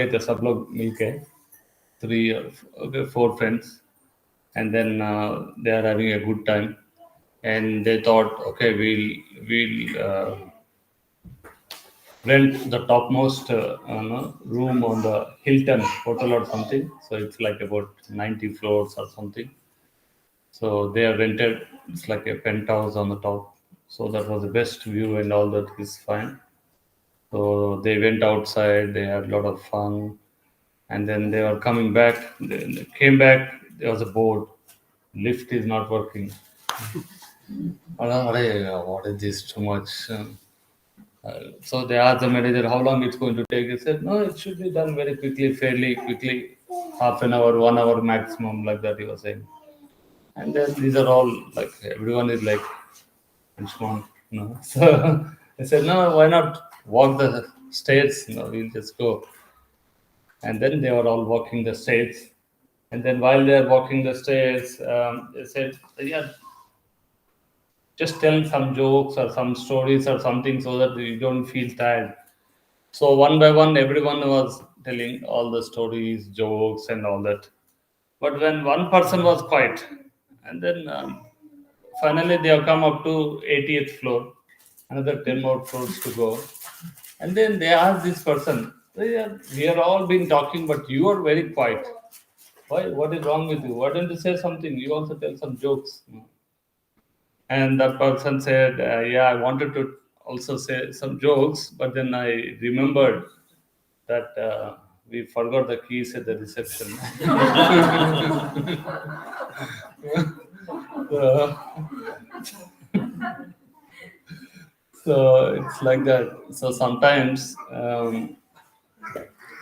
the सब लोग मिलके 4 friends, and then they are having a good time, and they thought, okay, we'll rent the topmost room on the Hilton hotel or something. So it's like about 90 floors or something. So they have rented, it's like a penthouse on the top. So that was the best view and all that is fine. So they went outside, they had a lot of fun. And then they were coming back, they came back, there was a board. Lift is not working. What is this too much? So they asked the manager how long it's going to take. He said, no, it should be done very quickly, fairly quickly, half an hour, 1 hour maximum, like that he was saying. And then these are all like everyone is like, Anshman, no. So I said, no, why not walk the stairs? No, we'll just go. And then they were all walking the stairs. And then while they are walking the stairs, they said, yeah, just tell some jokes or some stories or something so that you don't feel tired. So one by one, everyone was telling all the stories, jokes, and all that. But when one person was quiet, and then finally they have come up to 80th floor, another 10 more floors to go. And then they asked this person, we are all been talking, but you are very quiet. Why? What is wrong with you? Why don't you say something? You also tell some jokes. And that person said, yeah, I wanted to also say some jokes, but then I remembered that we forgot the keys at the reception. so, so it's like that. So sometimes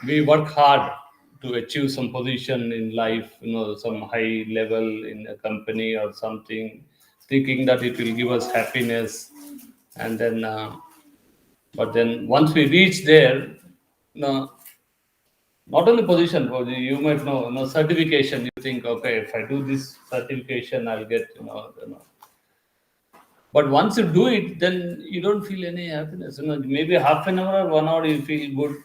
we work hard to achieve some position in life, some high level in a company or something, thinking that it will give us happiness. And then, but then once we reach there, not only position, but you might know, certification. You think, okay, if I do this certification, I'll get, But once you do it, then you don't feel any happiness. Maybe half an hour or 1 hour you feel good.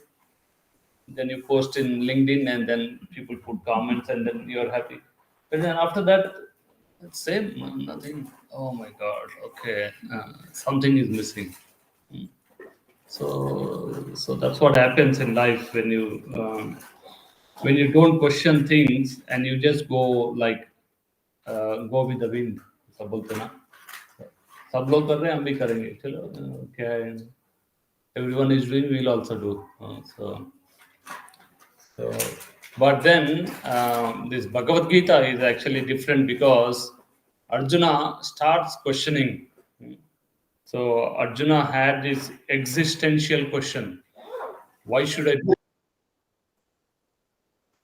Then you post in LinkedIn, and then people put comments, and then you're happy. But then after that, it's same, nothing. Oh my God, okay, something is missing. So that's what happens in life when you don't question things and you just go like go with the wind. सब बोलते ना, सब लोग कर रहे हैं हम भी करेंगे चलो क्या है, everyone is doing, we'll also do. So but then this Bhagavad Gita is actually different because Arjuna starts questioning. So Arjuna had this existential question: why should I do?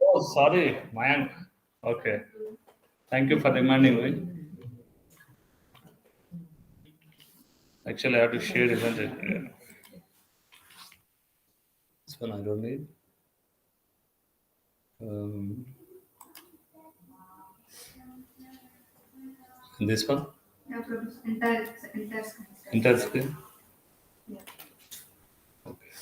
Oh, sorry, Mayank. Okay, thank you for reminding me. Actually, I have to share, isn't it? Yeah. This one I don't need. This one? Entire screen? Yeah. Okay.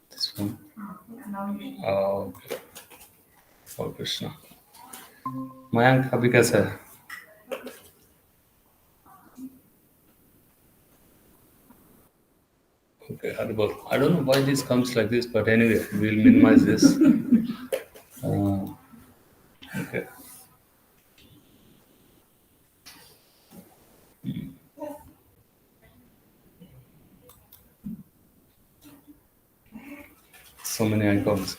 This one? Oh, okay. Oh, Krishna. Mayank, अभी कैसा है? Okay, Haribol. I don't know why this comes like this, but anyway, we'll minimize this. Okay. So many icons.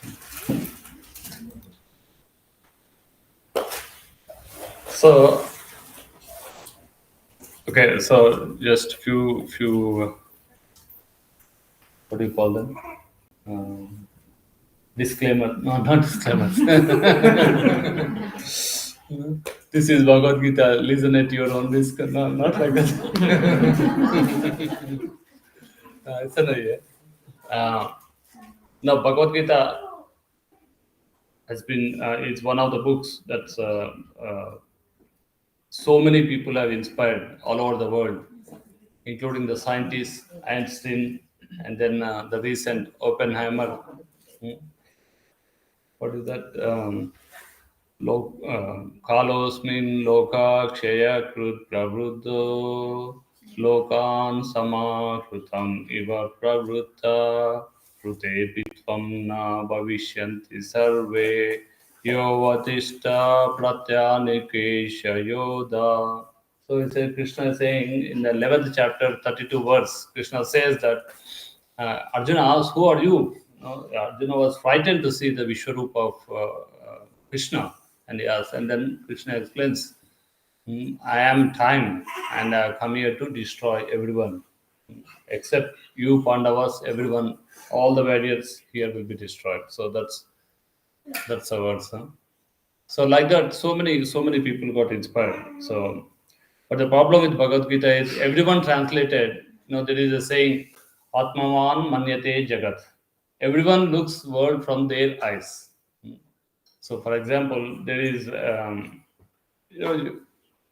So, okay, so just few what do you call them? Disclaimer. No, not disclaimers. This is Bhagavad Gita. Listen at your own risk. No, not like that. ऐसा नहीं है. No, Bhagavad Gita. has been it's one of the books that's so many people have inspired all over the world, including the scientists Einstein, and then the recent Oppenheimer. Hmm. What is that? Kalosmin loka kshaya krut pravruddho lokan samakrutam iva pravruta krutepi tvam na bhavishyanti sarve yovatishta pratyanikesha yoda. So it's a Krishna is saying in the 11th chapter, 32 verse, Krishna says that Arjuna asked, "Who are you?" Arjuna was frightened to see the Vishwarup of Krishna, and he asked, and then Krishna explains, "I am time, and I have come here to destroy everyone, except you Pandavas. Everyone, all the warriors here will be destroyed." So that's a verse. Huh? So like that, so many people got inspired. So, but the problem with Bhagavad Gita is everyone translated. There is a saying, "Atmavan manyate jagat." Everyone looks world from their eyes. So, for example, there is, you know,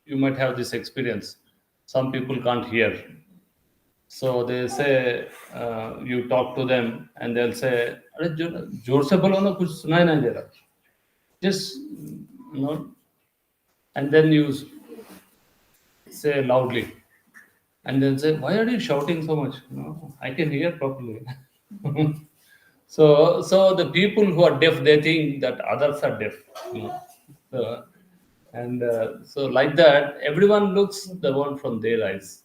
you might have this experience. Some people can't hear, so they say you talk to them, and they'll say, "अरे जोर से बोलो ना कुछ सुनाई नहीं दे रहा." Just you know, and then you say loudly, and then say, "Why are you shouting so much?" No, I can hear properly. So the people who are deaf, they think that others are deaf. So, and so like that, everyone looks the world from their eyes.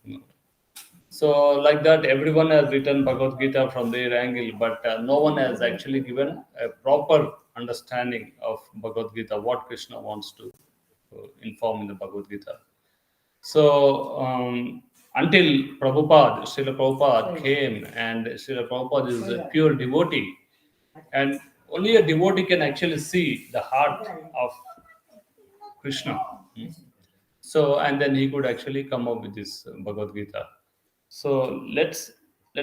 So like that, everyone has written Bhagavad Gita from their angle, but no one has actually given a proper understanding of Bhagavad Gita, what Krishna wants to inform in the Bhagavad Gita. So until Srila Prabhupada came, and Srila Prabhupada is a pure devotee, and only a devotee can actually see the heart of Krishna. So, and then he could actually come up with this Bhagavad Gita. So let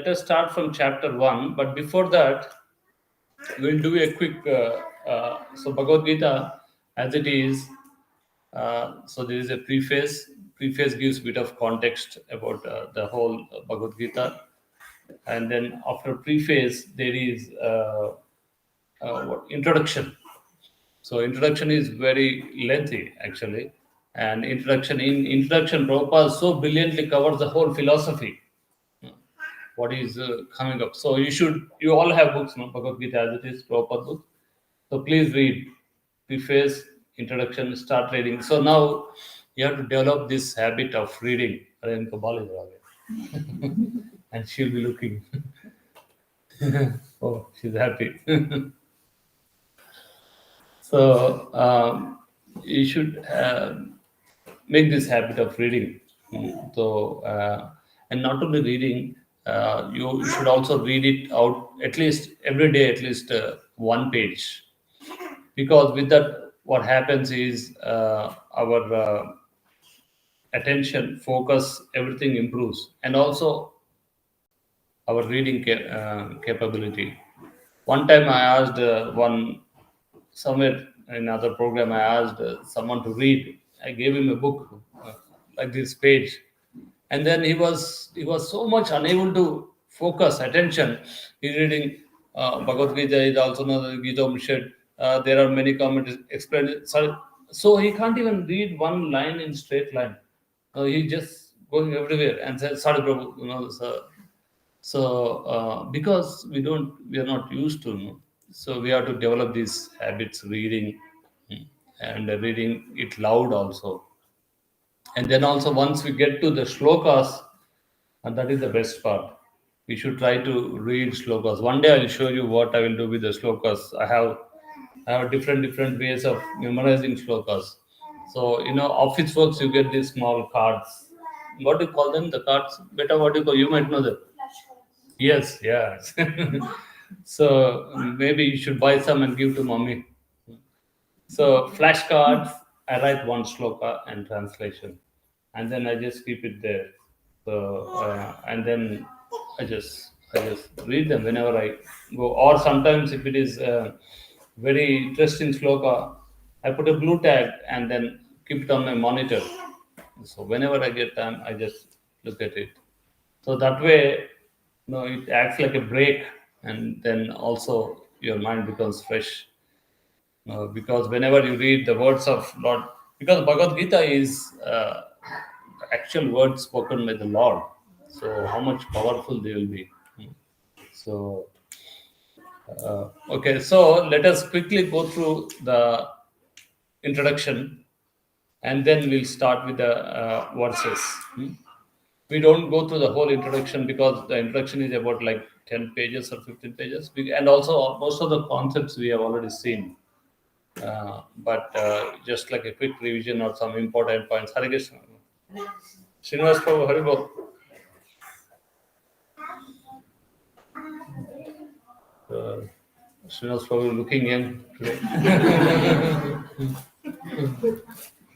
us start from chapter 1. But before that, we'll do a quick. So Bhagavad Gita, as it is. So there is a preface. Preface gives a bit of context about the whole Bhagavad Gita, and then after preface there is introduction. So introduction is very lengthy actually, and introduction Prabhupada so brilliantly covers the whole philosophy. What is coming up? So you all have books, no? Bhagavad Gita as it is, Prabhupada book. So please read preface, introduction, start reading. So now you have to develop this habit of reading. And she'll be looking. Oh, she's happy. So you should make this habit of reading. So and not only reading, you should also read it out at least every day, at least one page, because with that, what happens is our attention, focus, everything improves, and also our reading capability. One time, I asked one somewhere in another program, I asked someone to read. I gave him a book like this page, and then he was so much unable to focus attention. He's reading Bhagavad Gita is also known as Gita Upanishad. There are many comments explained. Sorry, so he can't even read one line in straight line. He's just going everywhere and says, "Sorry, Prabhu," sir. So because we are not used to, so we have to develop these habits, reading, and reading it loud also. And then also once we get to the shlokas, and that is the best part. We should try to read shlokas. One day I'll show you what I will do with the shlokas. I have different ways of memorizing shlokas. So office works, you get these small cards. What do you call them? The cards. Better, what do you call? You might know them. Yes, yes. So maybe you should buy some and give to mommy. So flashcards, I write one shloka and translation, and then I just keep it there. So and then I just read them whenever I go. Or sometimes if it is very interesting sloka, I put a blue tag and then keep it on my monitor. So whenever I get time, I just look at it. So that way, it acts like a break, and then also your mind becomes fresh. Because whenever you read the words of Lord, because Bhagavad Gita is the actual words spoken by the Lord. So how much powerful they will be. So okay, so let us quickly go through the introduction, and then we'll start with the verses. We don't go through the whole introduction because the introduction is about like 10 pages or 15 pages. And also, most of the concepts we have already seen. But just like a quick revision or some important points. Hare Krishna. Srinivas Prabhu, Haribol. Srinivas Prabhu looking young today.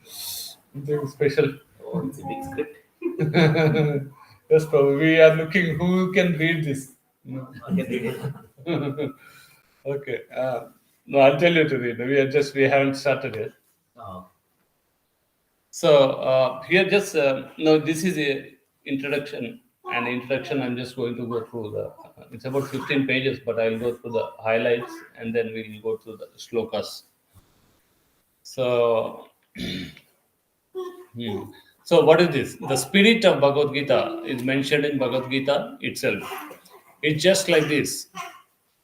Something special. Oh, it's a big script. Yes, Prabhu. We are looking who can read this. I can read it. Okay. No, I'll tell you to read. We haven't started yet. Oh. So here just no, this is a introduction. And introduction, I'm just going to go through the. It's about 15 pages, but I'll go through the highlights and then we'll go through the shlokas. So, so what is this? The spirit of Bhagavad Gita is mentioned in Bhagavad Gita itself. It's just like this.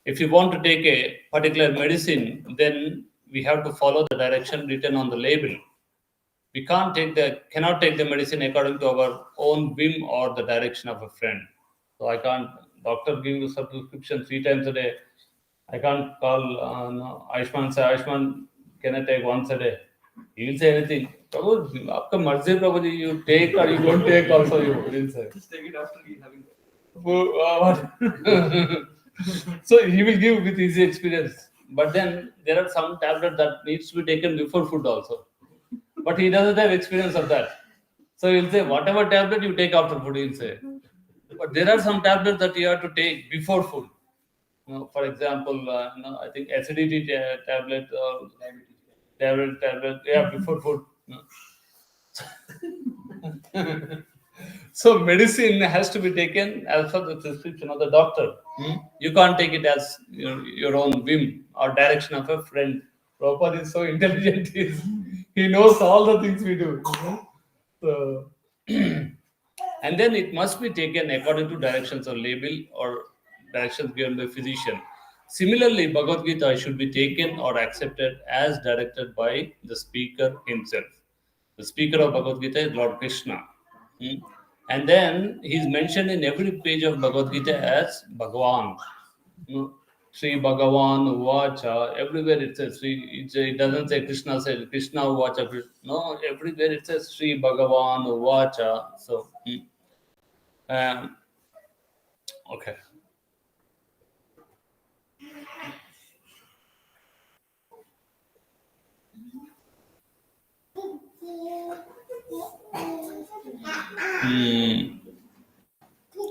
If you want to take a particular medicine, then we have to follow the direction written on the label. We cannot take the medicine according to our own whim or the direction of a friend. So I can't. Doctor give you some prescription 3 times a day. I can't call no, Ayushman say Ayushman, can I take once a day? He will say anything. Prabhu, आपका मर्जी Prabhuji, you take or you don't take also you will say. Just take it after having. So he will give with easy experience. But then there are some tablets that needs to be taken before food also. But he doesn't have experience of that. So he'll say, whatever tablet you take after food, he'll say. But there are some tablets that you have to take before food. For example, I think acidity tablet or tablet, yeah, before food. So medicine has to be taken as per the prescription of the doctor. You can't take it as your own whim or direction of a friend. Prabhupada is so intelligent. He knows all the things we do. So, and then it must be taken according to directions or label or directions given by physician. Similarly, Bhagavad Gita should be taken or accepted as directed by the speaker himself. The speaker of Bhagavad Gita is Lord Krishna. And then he's mentioned in every page of Bhagavad Gita as Bhagavan. Sri Bhagavan Uvacha. Everywhere it says Sri. It doesn't say Krishna said Krishna Uvacha. No, everywhere it says Sri Bhagavan Uvacha. So, okay.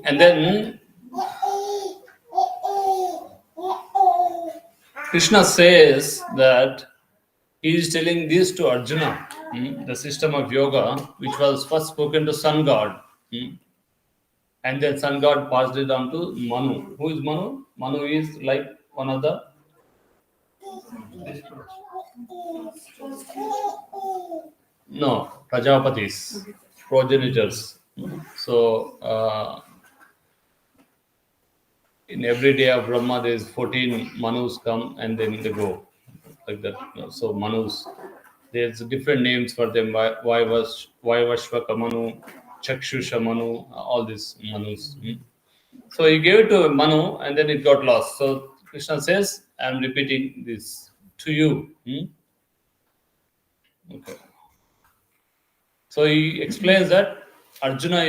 And then Krishna says that he is telling this to Arjuna, the system of yoga, which was first spoken to Sun God. And then Sun God passed it on to Manu. Who is Manu? Manu is like one of the Prajapatis, progenitors. So in every day of Brahma, there is 14 Manus come and then they go like that. So Manus, there's different names for them. Vaivashvaka Manu, Chakshusha Manu, all these Manus. So he gave it to Manu and then it got lost. So Krishna says, I'm repeating this to you. Okay. So he explains that Arjuna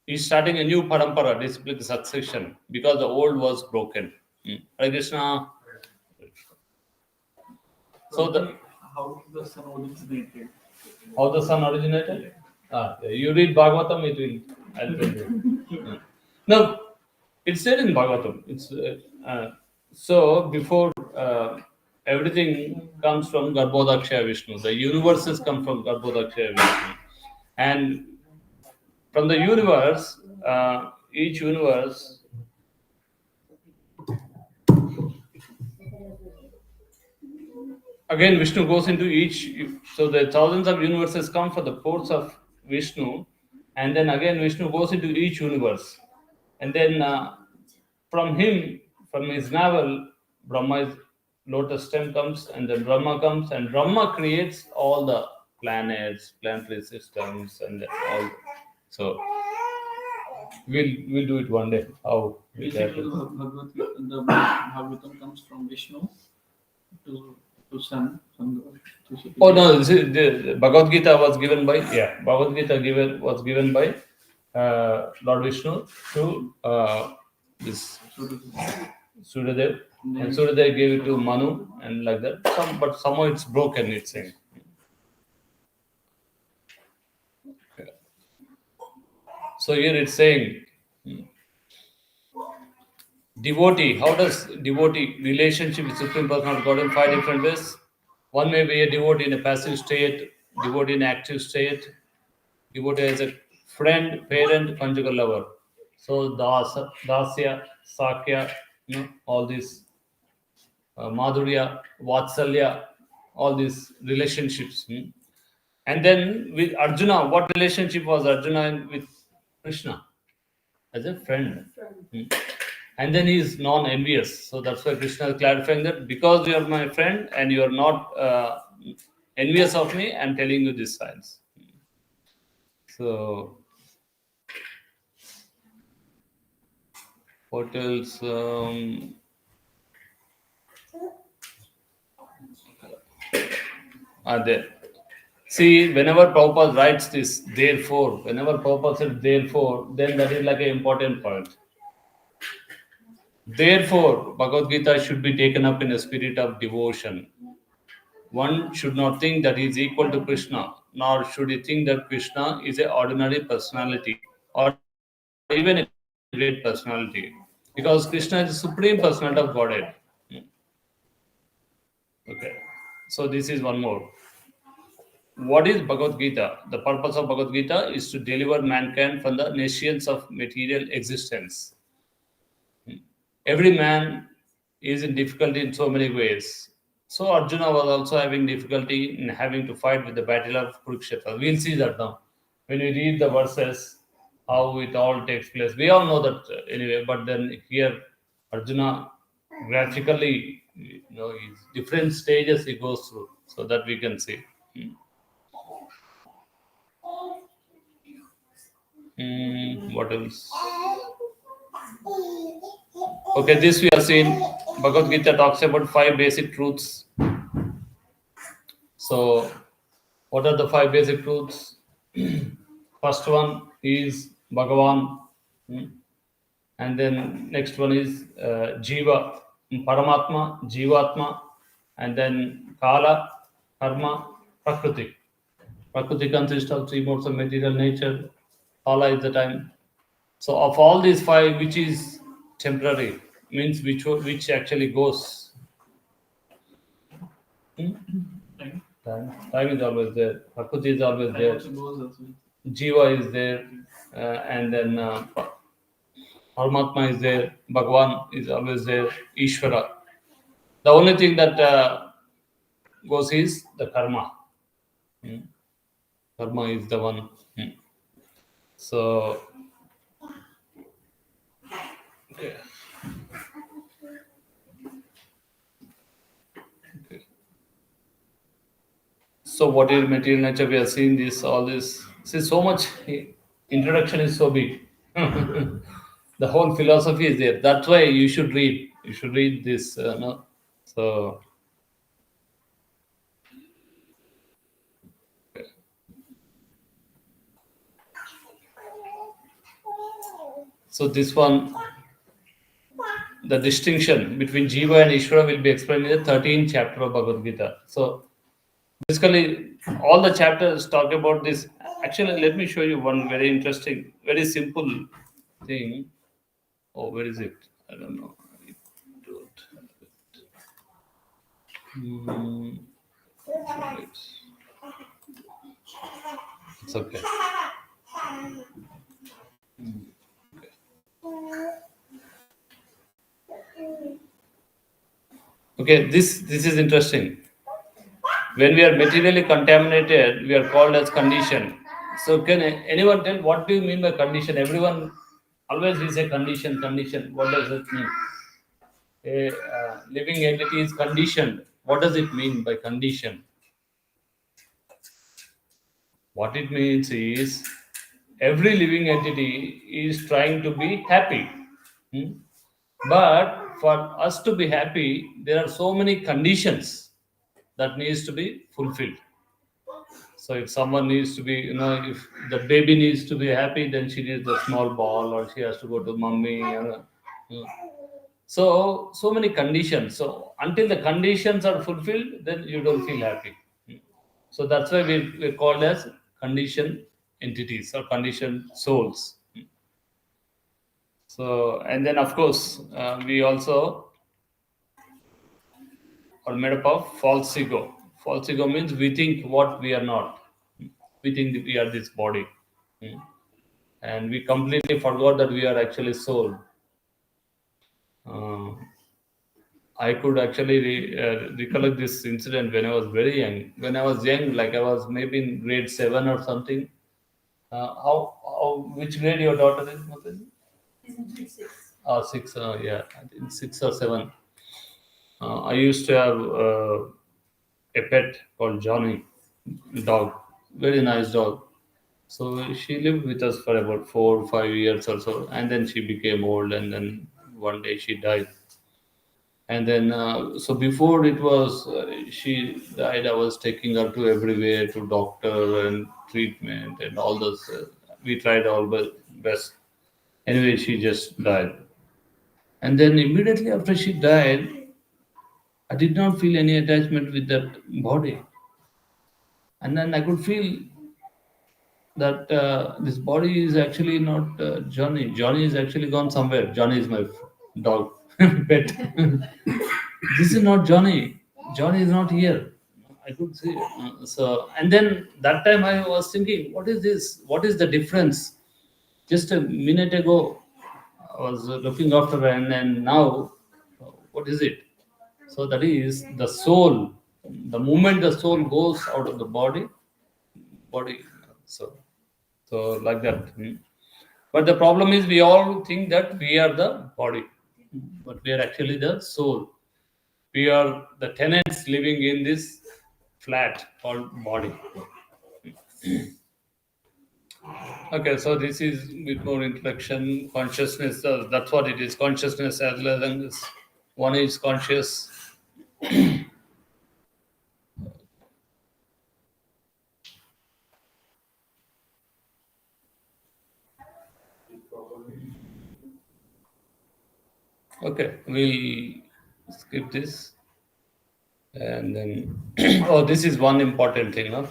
he's starting a new parampara, discipline succession, because the old was broken. Hare Krishna. So how the sun originated? How the sun originated? You read Bhagavatam, it will. I'll tell you. No, it's there in Bhagavatam. It's so before everything comes from Garbhodakshaya Vishnu. The universes come from Garbhodakshaya Vishnu. And from the universe, each universe, again Vishnu goes into each. So the thousands of universes come from the ports of Vishnu, and then again Vishnu goes into each universe, and then from him, from his navel, Brahma's lotus stem comes, and then Brahma comes, and Brahma creates all the planets, planetary systems, and all. So we'll do it one day. How it Basically, happens. the Bhagavatam comes from Vishnu to Sun God. Oh no, this is, the Bhagavad Gita was given by Bhagavad Gita was given by Lord Vishnu to this Suryadev, and Suryadev gave it to Manu, and like that. But somehow it's broken. It's saying. So here it's saying devotee. How does devotee relationship with Supreme Personality of God in 5 different ways? One may be a devotee in a passive state, devotee in active state, devotee as a friend, parent, conjugal lover. So dasya, sakya, all these madhurya, vatsalya, all these relationships. And then with Arjuna, what relationship was Arjuna with Krishna? As a friend. And then he is non-envious. So that's why Krishna is clarifying that because you are my friend and you are not envious of me, I'm telling you this science. So what else? Are there? See, whenever Prabhupada writes this, therefore, whenever Prabhupada said therefore, then that is like an important point. Therefore, Bhagavad Gita should be taken up in a spirit of devotion. One should not think that he is equal to Krishna, nor should he think that Krishna is an ordinary personality or even a great personality. Because Krishna is the supreme personality of Godhead. Okay. So this is one more. What is Bhagavad Gita? The purpose of Bhagavad Gita is to deliver mankind from the nescience of material existence. Every man is in difficulty in so many ways. So Arjuna was also having difficulty in having to fight with the battle of Kurukshetra. We'll see that now. When we read the verses, how it all takes place. We all know that anyway, but then here Arjuna graphically, his different stages he goes through so that we can see. What else? Okay, this we have seen. Bhagavad Gita talks about 5 basic truths. So, what are the 5 basic truths? First one is Bhagavan, and then next one is Jiva, Paramatma, Jivatma, and then Kala, Karma, Prakriti. Prakriti consists of 3 modes of material nature. Kala is the time. So, of all these 5, which is temporary, means which actually goes. Time is always there. Prakriti is always there. Jiva is there, and then Paramatma is there. Bhagwan is always there. Ishvara. The only thing that goes is the karma. Karma is the one. So, okay. So, what is material nature? We have seen this, all this. See, so much introduction is so big. The whole philosophy is there. That's why you should read. You should read this. No? So, this one, the distinction between Jiva and Ishvara will be explained in the 13th chapter of Bhagavad Gita. So, basically, all the chapters talk about this. Actually, let me show you one very interesting, very simple thing. Oh, where is it? I don't know. I don't have it. It's okay. Okay, this is interesting. When we are materially contaminated, we are called as condition. So can anyone tell what do you mean by condition? Everyone always we say condition, condition. What does it mean? A living entity is conditioned. What does it mean by condition? What it means is every living entity is trying to be happy. Hmm? But for us to be happy, there are so many conditions that needs to be fulfilled. So if someone needs to be, if the baby needs to be happy, then she needs a small ball, or she has to go to mummy. So many conditions. So until the conditions are fulfilled, then you don't feel happy. So that's why we're called as conditioned entities or conditioned souls. So, and then of course, we also are made up of false ego. False ego means we think what we are not. We think that we are this body. And we completely forgot that we are actually soul. Uh, I could actually recollect this incident when I was very young. When I was young, like I was maybe in grade 7 or something. Which grade your daughter is, Mataji? Six. Yeah, I think 6 or 7. I used to have a pet called Johnny, dog, very nice dog. So she lived with us for about 4 or 5 years or so, and then she became old, and then one day she died. And then, so before it was she died, I was taking her to everywhere, to doctor and treatment and all those. We tried all best. Anyway, she just died. And then immediately after she died, I did not feel any attachment with that body. And then I could feel that this body is actually not Johnny. Johnny is actually gone somewhere. Johnny is my dog, pet. This is not Johnny. Johnny is not here. I could see. So, and then that time I was thinking, what is this? What is the difference? Just a minute ago, I was looking after her, and then now, what is it? So that is the soul. The moment the soul goes out of the body. So like that. But the problem is we all think that we are the body, but we are actually the soul. We are the tenants living in this flat called body. Okay, so this is with more introduction. Consciousness, that's what it is. Consciousness as well as one is conscious. Okay, we'll skip this. And then, oh, this is one important thing. Huh?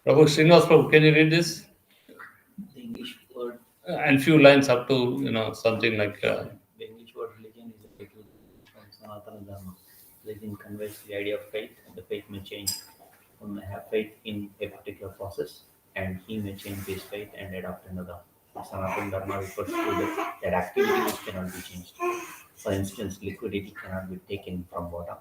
Prabhu Srinivas Prabhu, can you read this? The English word, And few lines up to, something like. the English word religion is a title from Sanatana Dharma. Religion conveys the idea of faith, and the faith may change. One may have faith in a particular process, and he may change his faith and adopt another. Sanatana Dharma refers to that activity which cannot be changed. For instance, liquidity cannot be taken from water,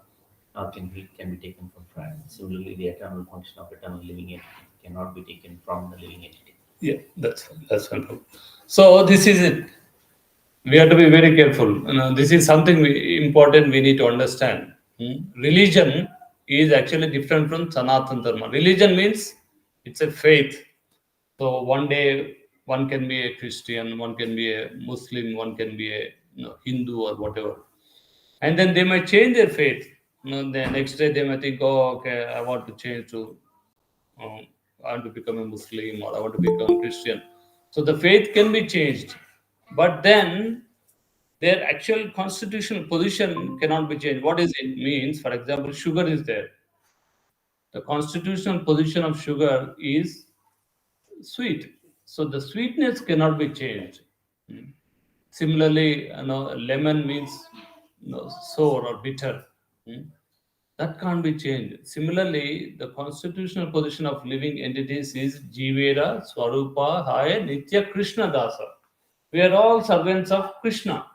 nor can heat can be taken from fire. Similarly, the eternal function of eternal living entity cannot be taken from the living entity. Yeah, that's wonderful. So this is it. We have to be very careful. This is something important we need to understand. Religion is actually different from Sanatana Dharma. Religion means it's a faith. So one day one can be a Christian, one can be a Muslim, one can be a Hindu or whatever, and then they might change their faith. The next day they might think, oh, okay, I want to change to, um, I want to become a Muslim or I want to become Christian. So the faith can be changed, but then their actual constitutional position cannot be changed. What is it means? For example, sugar is there. The constitutional position of sugar is sweet. So the sweetness cannot be changed. Similarly, lemon means sour or bitter. That can't be changed. Similarly, the constitutional position of living entities is Jivera, Swarupa, Haya, Nitya, Krishna Dasa. We are all servants of Krishna.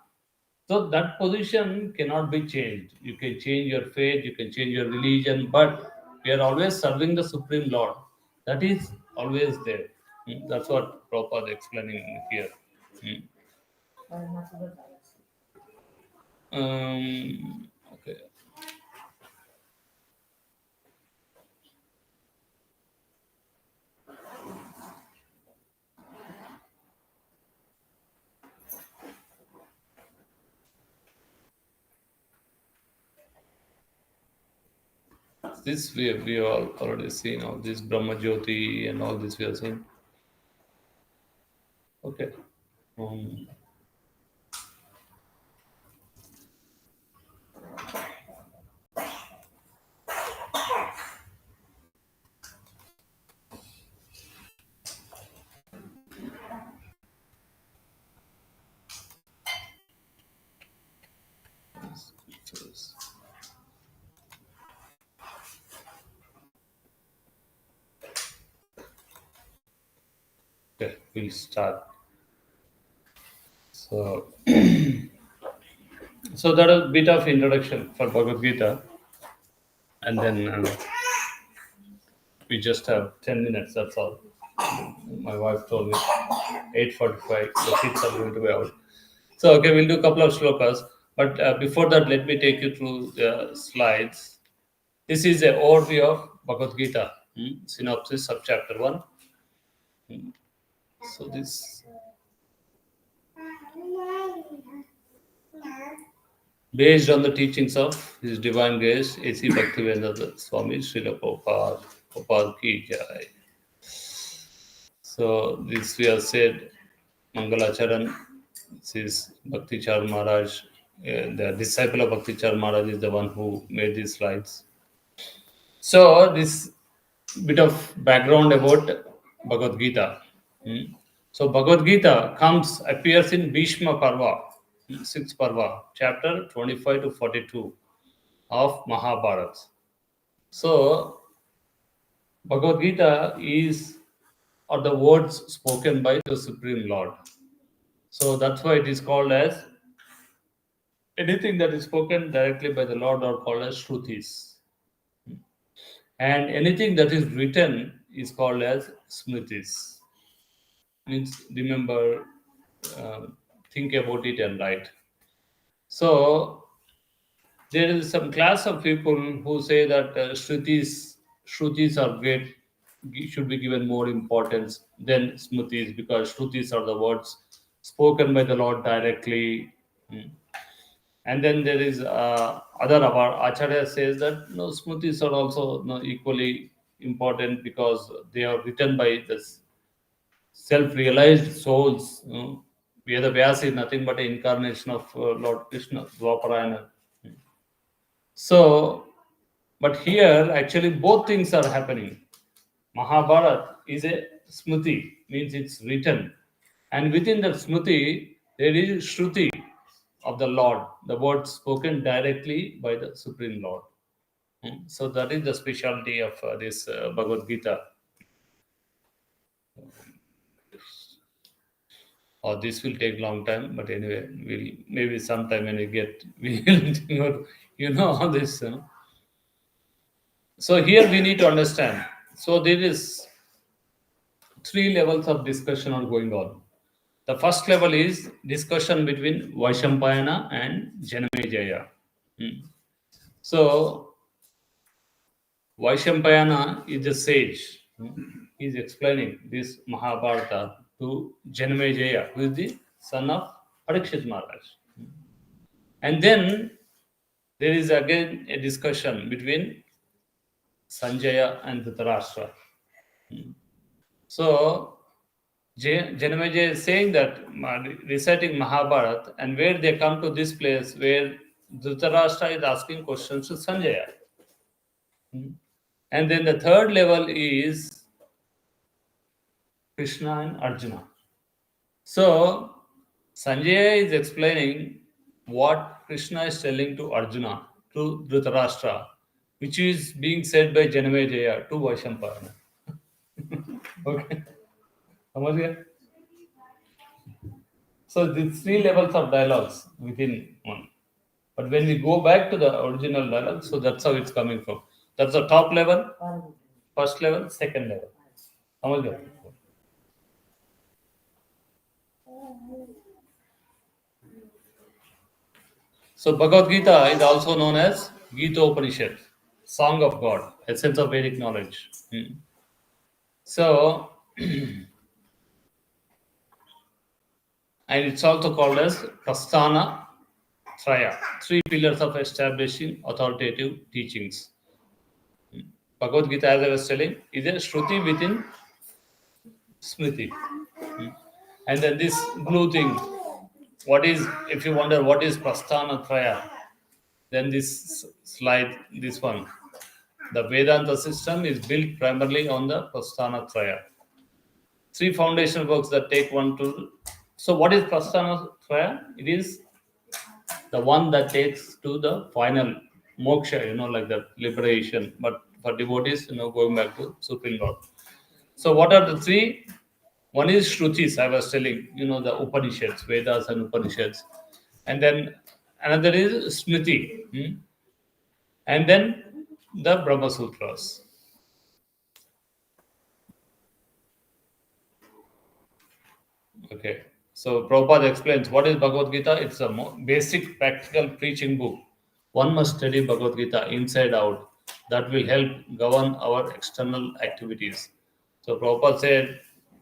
So that position cannot be changed. You can change your faith, you can change your religion, but we are always serving the Supreme Lord. That is always there. That's what Prabhupada explaining here. Okay. This we have all already seen, all this Brahma Jyoti and all this we have seen. Okay. Okay, we'll start. So, so that is a bit of introduction for Bhagavad Gita, and then we just have 10 minutes. That's all. My wife told me 8:45. The kids are going to be out. So okay, we'll do a couple of shlokas. But before that, let me take you through the slides. This is an overview of Bhagavad Gita, synopsis of chapter 1. So this, based on the teachings of His Divine Grace, A.C. Bhaktivedanta Swami Srila Prabhupada, Prabhupada Ki Jai. So this we have said, Mangalacharan, this is Bhakti Char Maharaj, the disciple of Bhakti Char Maharaj is the one who made these slides. So this bit of background about Bhagavad Gita. So Bhagavad Gita appears in Bhishma Parva, 6th Parva, chapter 25 to 42 of Mahabharata. So Bhagavad Gita are the words spoken by the Supreme Lord. So that's why it is called as, anything that is spoken directly by the Lord are called as Shrutis. And anything that is written is called as Smritis. Means remember, think about it and write. So there is some class of people who say that Shrutis are great, should be given more importance than Smritis, because Shrutis are the words spoken by the Lord directly. And then there is other of our Acharya says that no, Smritis are also equally important because they are written by the self-realized souls. Veda Vyasa is nothing but an incarnation of Lord Krishna, Dwaparayana. So, but here actually both things are happening. Mahabharata is a smriti, means it's written. And within that smriti, there is Shruti of the Lord, the words spoken directly by the Supreme Lord. So that is the specialty of this Bhagavad Gita. Or this will take long time, but anyway, we'll maybe sometime when we get, we'll all this. So here we need to understand. So there is 3 levels of discussion are going on. The first level is discussion between Vaishampayana and Janamejaya. So Vaishampayana is the sage. He is explaining this Mahabharata to Janamejaya, who is the son of Parikshit Maharaj. And then there is again a discussion between Sanjaya and Dhritarashtra. So Janamejaya is saying that, reciting Mahabharata, and where they come to this place where Dhritarashtra is asking questions to Sanjaya. And then the third level is Krishna and Arjuna. So Sanjay is explaining what Krishna is telling to Arjuna, to Dhritarashtra, which is being said by Janamejaya to Vaishampayana. Okay. समझ गए? So these three levels of dialogues within one. But when we go back to the original dialogue, so that's how it's coming from. That's the top level, first level, second level. समझ गए? So Bhagavad Gita is also known as Gita Upanishad, Song of God, essence of Vedic knowledge. So, and it's also called as Prasthana Traya, three pillars of establishing authoritative teachings. Bhagavad Gita, as I was telling, is a Shruti within Smriti. And then this blue thing, what is, if you wonder what is Prasthana Traya, then this slide, this one, the Vedanta system is built primarily on the Prasthana Traya. Three foundational works that take one to. So, what is Prasthana Traya? It is the one that takes to the final moksha, like the liberation. But for devotees, going back to Supreme Lord. So, what are the three? One is Shrutis, I was telling, the Upanishads, Vedas and Upanishads. And then another is Smriti. And then the Brahma Sutras. Okay. So Prabhupada explains what is Bhagavad Gita. It's a basic practical preaching book. One must study Bhagavad Gita inside out. That will help govern our external activities. So Prabhupada said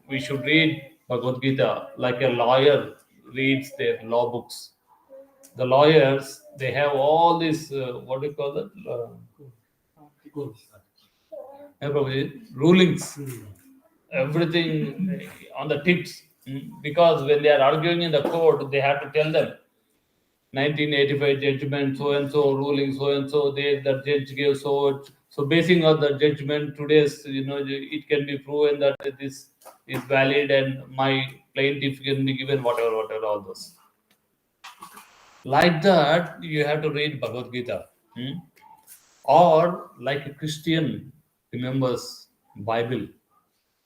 we should read Bhagavad Gita like a lawyer reads their law books. The lawyers, they have all these, what do you call it? Rulings. Everything on the tips. Because when they are arguing in the court, they have to tell them 1985 judgment, so and so ruling, so and so. The judge gave so. So basing on the judgment, today's it can be proven that this is valid and my plaintiff can be given whatever, all those. Like that, you have to read Bhagavad Gita, or like a Christian remembers Bible,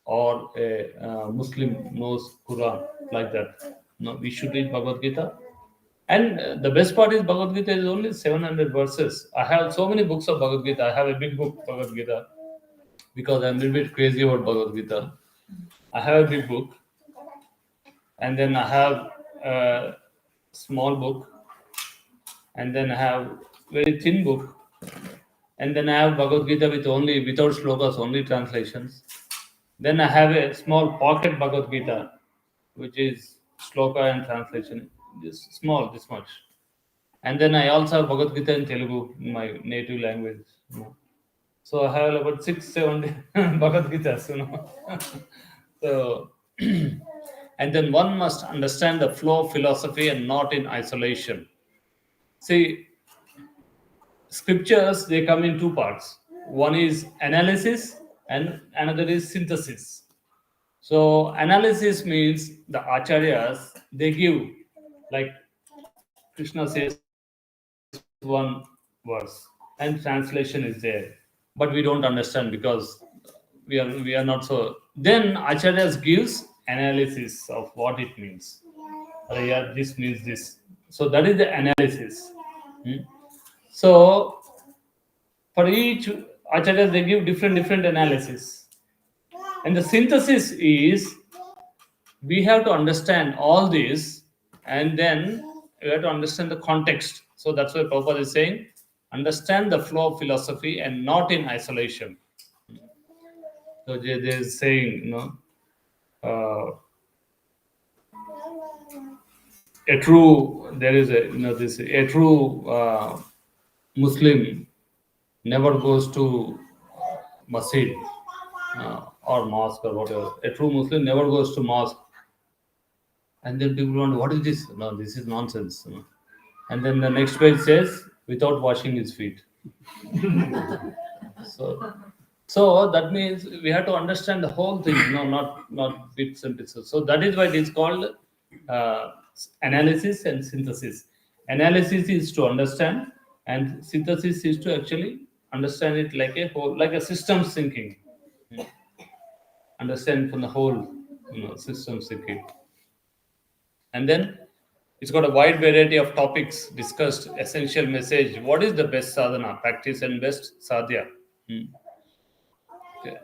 or a Muslim knows Quran, like that. No, we should read Bhagavad Gita. And the best part is Bhagavad Gita is only 700 verses. I have so many books of Bhagavad Gita. I have a big book, Bhagavad Gita, because I'm a little bit crazy about Bhagavad Gita. I have a big book. And then I have a small book. And then I have very thin book. And then I have Bhagavad Gita without slokas, only translations. Then I have a small pocket Bhagavad Gita, which is sloka and translation, this small, this much. And then I also have Bhagavad Gita in Telugu, in my native language. So I have about 6-7 Bhagavad Gitas, So, and then one must understand the flow of philosophy and not in isolation. See, scriptures, they come in two parts. One is analysis and another is synthesis. So analysis means the acharyas, they give, like Krishna says one verse and translation is there, but we don't understand because we are not so. Then acharyas gives analysis of what it means. Yeah, this means this. So that is the analysis. So for each acharya they give different analysis, and the synthesis is we have to understand all this, and then we have to understand the context. So that's why Prabhupada is saying, understand the flow of philosophy and not in isolation. So they're saying, a true, there is a true Muslim never goes to masjid or mosque or whatever. A true Muslim never goes to mosque. And then people wonder, what is this? No, this is nonsense. And then the next page says, without washing his feet. So that means we have to understand the whole thing, not bits and pieces. So that is why it is called analysis and synthesis. Analysis is to understand, and synthesis is to actually understand it like a whole, like a systems thinking. Understand from the whole, systems thinking. And then it's got a wide variety of topics discussed, essential message. What is the best sadhana, practice, and best sadhya? Okay.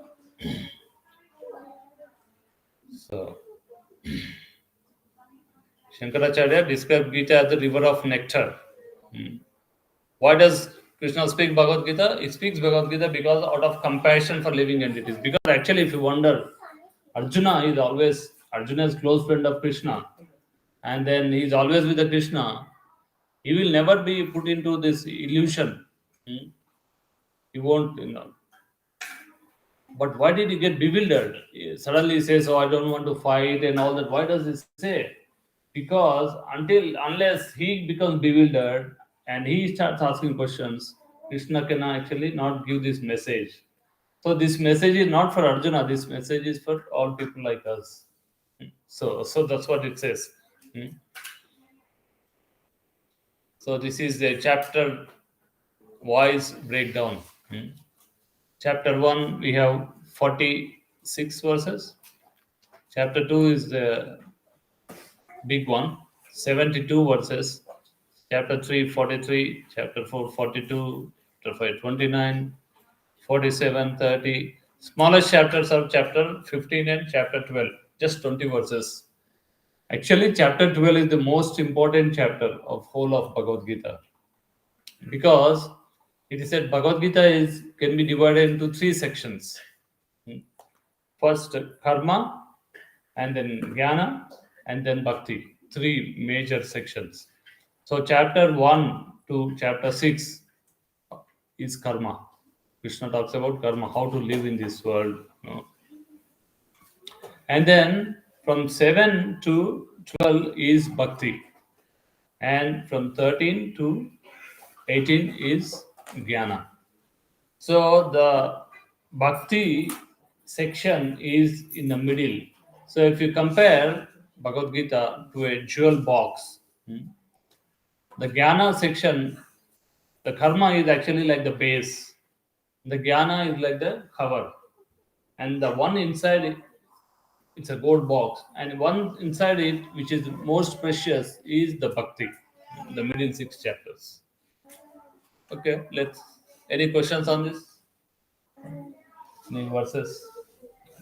So, Shankaracharya described Gita as the river of nectar. Why does Krishna speak Bhagavad Gita? He speaks Bhagavad Gita because out of compassion for living entities. Because actually, if you wonder, Arjuna is close friend of Krishna, and then he is always with the Krishna. He will never be put into this illusion. He won't, But why did he get bewildered? Suddenly he says, "Oh, I don't want to fight," and all that. Why does he say? Because unless he becomes bewildered and he starts asking questions, Krishna can actually not give this message. So this message is not for Arjuna. This message is for all people like us. So that's what it says. So this is the chapter wise breakdown. Chapter 1, we have 46 verses. Chapter 2 is the big one, 72 verses. Chapter 3, 43. Chapter 4, 42. Chapter 5, 29. 47, 30. Smallest chapters are chapter 15 and chapter 12, just 20 verses. Actually, chapter 12 is the most important chapter of whole of Bhagavad Gita, because it is said Bhagavad Gita can be divided into 3 sections. First, karma, and then jnana, and then bhakti. 3 major sections. So chapter 1 to chapter 6 is karma. Krishna talks about karma, how to live in this world. And then from 7 to 12 is bhakti. And from 13 to 18 is jnana. So the bhakti section is in the middle. So if you compare Bhagavad Gita to a jewel box, the jnana section, the karma is actually like the base. The jnana is like the cover. And the one inside it, it's a gold box. And one inside it, which is most precious, is the bhakti, the middle 6 chapters. Okay, any questions on this? Any verses?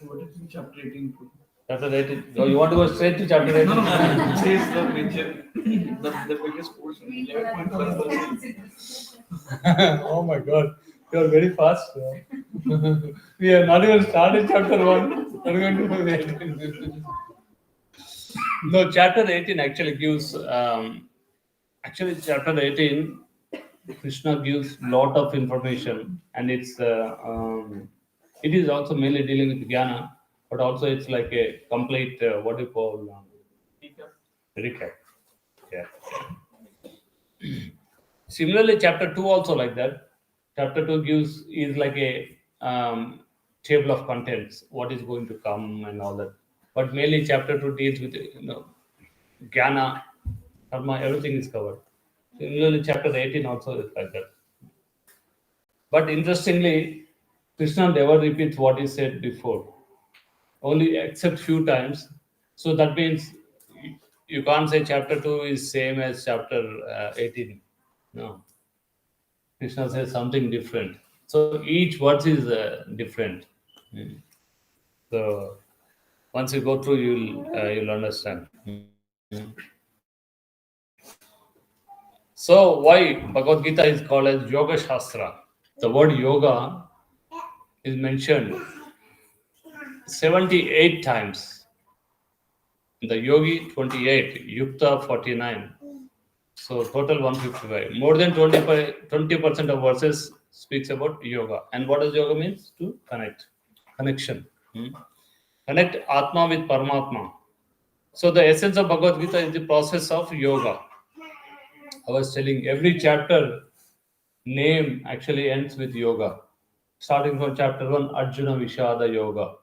What is chapter 18? Chapter 18. Oh, you want to go straight to chapter 18? No. It says the major, the biggest portion, 11.1%. Oh my God, you are very fast. We have not even started chapter 1. What are we going to do 18? No, chapter 18 actually gives, chapter 18, Krishna gives lot of information, and it is also mainly dealing with jnana, but also it's like a complete, what do you call, recap. Yeah. Similarly, chapter 2 also like that. Chapter 2 is like a table of contents, what is going to come and all that. But mainly chapter 2 deals with jnana, karma, everything is covered. Similarly, chapter 18 also is like that. But interestingly, Krishna never repeats what he said before, only except few times. So that means you can't say chapter 2 is same as chapter 18. No. Krishna says something different. So each word is different. So once you go through, you'll understand. So why Bhagavad Gita is called as Yoga Shastra? The word yoga is mentioned 78 times. The yogi 28, yukta 49. So total 155. More than 20% of verses speaks about yoga. And what does yoga means? To connect. Connection. Connect Atma with Paramatma. So the essence of Bhagavad Gita is the process of yoga. I was telling every chapter name actually ends with yoga. Starting from chapter 1, Arjuna Vishada Yoga.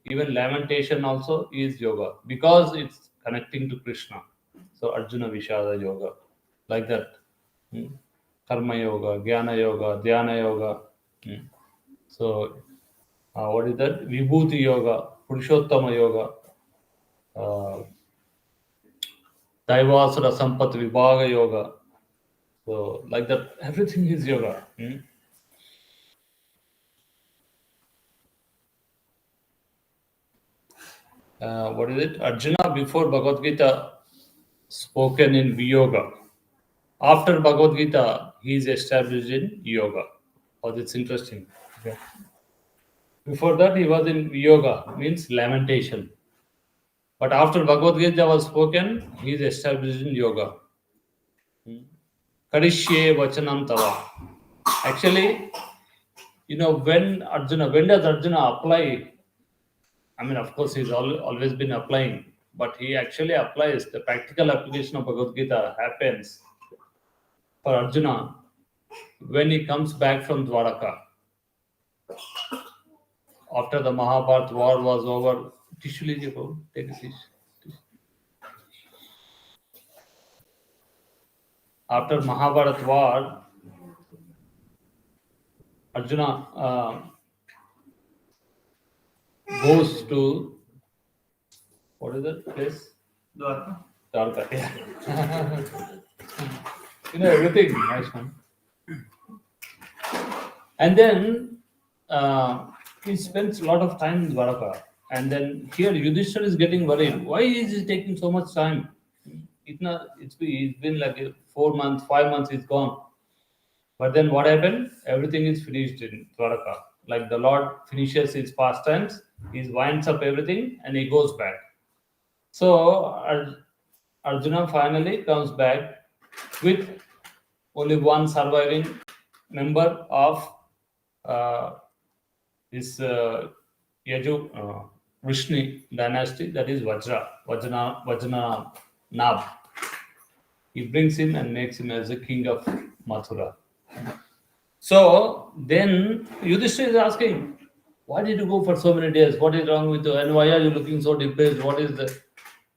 Even lamentation also is yoga because it's connecting to Krishna. So Arjuna Vishada Yoga, like that. Karma Yoga, Jnana Yoga, Dhyana Yoga. So what is that? Vibhuti Yoga, Purushottama Yoga, Daivasura Sampat Vibhaga Yoga. So like that, everything is yoga. What is it? Arjuna before Bhagavad Gita spoken in Viyoga. After Bhagavad Gita, he is established in yoga. Oh, that's interesting. Okay. Before that, he was in Viyoga, means lamentation. But after Bhagavad Gita was spoken, he is established in yoga. Karishye vachanam tava. Actually, when does Arjuna apply? I mean, of course, he's always been applying, but he actually applies. The practical application of Bhagavad Gita happens for Arjuna when he comes back from Dwaraka. After the Mahabharata war was over, tissue लीजिए bro, take a seat. After Mahabharata war, Arjuna goes to, what is that place? Dwarka. Dwarka, yeah. Everything, nice one. And then he spends a lot of time in Dwaraka. And then here Yudhishthira is getting worried. Why is he taking so much time? It's been like 4 months, 5 months he's gone. But then what happened? Everything is finished in Dwaraka. Like the Lord finishes his pastimes, he winds up everything and he goes back. So Arjuna finally comes back with only one surviving member of this Vrishni dynasty, that is Vajna Nab. He brings him and makes him as the king of Mathura. So then Yudhishthira is asking, why did you go for so many days? What is wrong with you? And why are you looking so depressed? What is the...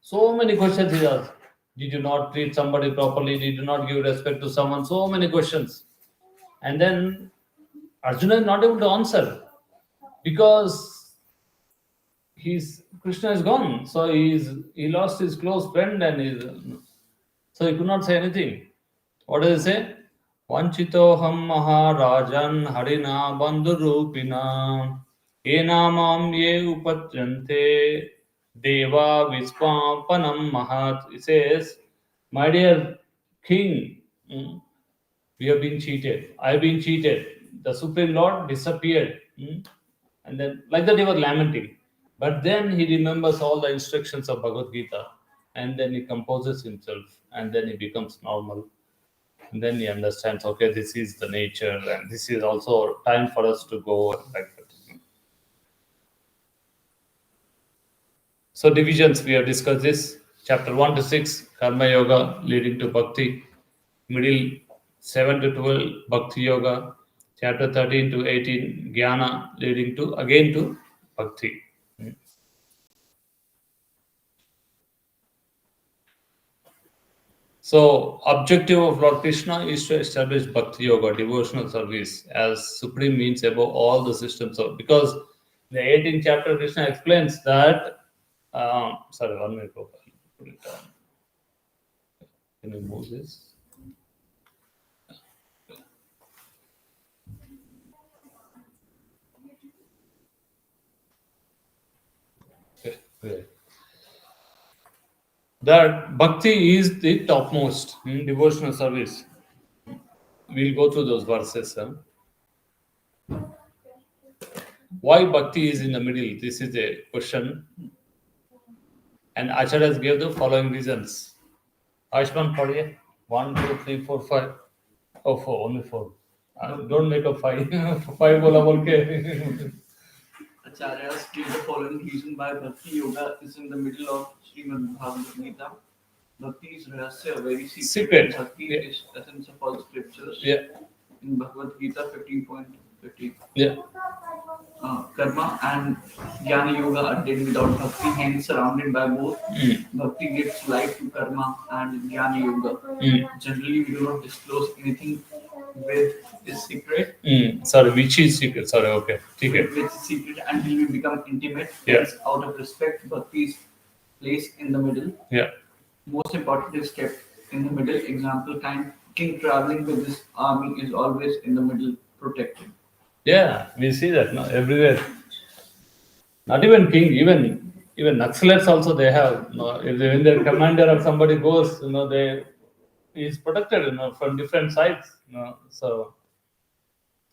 So many questions he asked. Did you not treat somebody properly? Did you not give respect to someone? So many questions. And then Arjuna is not able to answer because Krishna is gone. So he lost his close friend and so he could not say anything. What does he say? Vanchitoham Maharajan Harina Bandhurupina Enamam Ye Upatrante Deva Vispapanam Mahat. He says, my dear king, we have been cheated. I have been cheated. The Supreme Lord disappeared. And then, like that, he was lamenting. But then he remembers all the instructions of Bhagavad Gita. And then he composes himself. And then he becomes normal. And then he understands, okay, this is the nature. And this is also time for us to go. Like that. So divisions, we have discussed this. Chapter 1 to 6, Karma Yoga leading to Bhakti. Middle 7 to 12, Bhakti Yoga. Chapter 13 to 18, Jnana leading to again to Bhakti. So objective of Lord Krishna is to establish Bhakti Yoga, devotional service, as supreme means above all the systems of... Because in the 18th chapter, Krishna explains that... sorry, 1 minute. Put it down. Can you move this? Okay. That Bhakti is the topmost in devotional service. We'll go through those verses. Why Bhakti is in the middle? This is a question. And Acharyas gave the following reasons. Ashman, padiye. 1, 2, 3, 4, 5. Oh, 4, only 4. Don't make a 5. 5 bola bolke. Acharyas give the following reason why Bhakti Yoga is in the middle of Srimad Bhagavad Gita. Bhakti is rahasya, very secret. Bhakti is essence of all scriptures. Yeah. In Bhagavad Gita 15.50. Yeah. karma and jnana yoga are dead without bhakti, hence surrounded by both. Bhakti gives life to karma and jnana yoga. Generally, we do not disclose anything with is secret. Sorry, which is secret? Sorry, okay. Which is secret until we become intimate. Yeah. Hence, out of respect, bhakti is placed in the middle. Yeah. Most important is kept in the middle. Example, king traveling with his army is always in the middle, protected. Yeah, we see that now everywhere. Not even king, even Naxalites also they have. If when their commander or somebody goes, they is protected, from different sides. So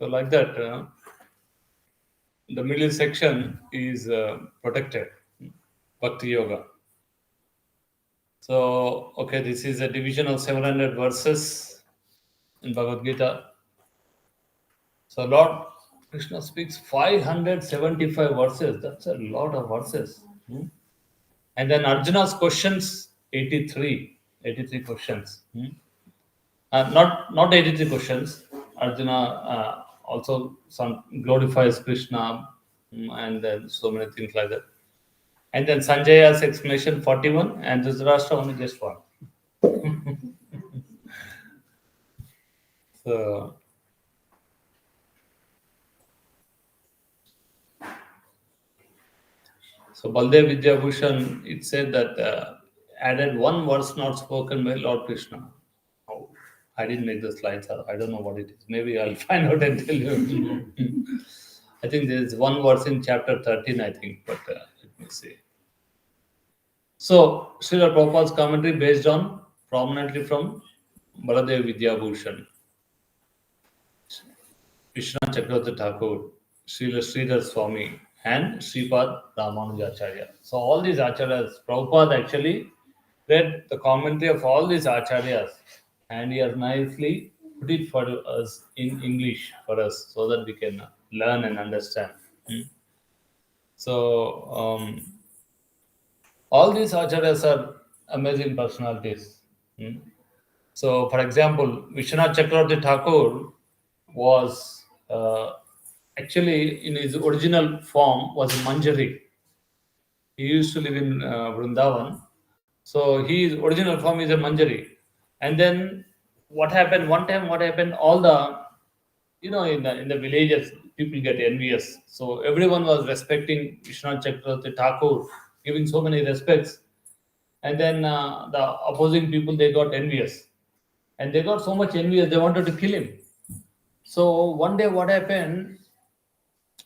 like that, the middle section is protected. Bhakti yoga. So okay, this is a division of 700 verses in Bhagavad Gita. So Lord Krishna speaks 575 verses. That's a lot of verses. And then Arjuna's questions, 83 questions. Not 83 questions. Arjuna also some glorifies Krishna, and then so many things like that. And then Sanjaya's explanation, 41, and Dhritarashtra only just one. So Baldev Vidyabhushan, it said that added one verse not spoken by Lord Krishna. Oh, I didn't make the slides. I don't know what it is. Maybe I'll find out and tell you. I think there is one verse in chapter 13, I think, but let me see. So, Srila Prabhupada's commentary based on prominently from Baladev Vidyabhushan, Vishwanath Chakravarti Thakur, Srila Sridhar Swami, and Sripad Ramanujacharya. So all these acharyas, Prabhupada actually read the commentary of all these acharyas, and he has nicely put it for us in English for us so that we can learn and understand. So all these acharyas are amazing personalities. So, for example, Vishwanath Chakravarti Thakur was actually in his original form was a Manjari. He used to live in Vrindavan. So his original form is a Manjari. And then what happened? One time, what happened? All the in the villages, people get envious. So everyone was respecting Vishwanath Chakravarti Thakur, giving so many respects. And then the opposing people, they got envious. And they got so much envious, they wanted to kill him. So one day what happened,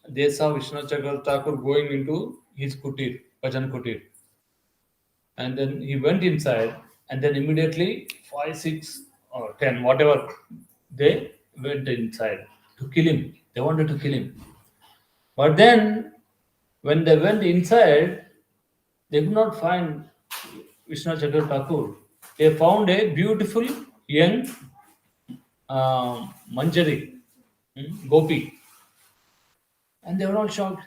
they saw Vishwanath Chakravarti Thakur going into his kutir, Bhajan kutir. And then he went inside, and then immediately 5, 6, or 10, whatever, they went inside to kill him. They wanted to kill him. But then when they went inside, they could not find Vishwanath Chakravarti Thakur. They found a beautiful young Manjari, Gopi. And they were all shocked.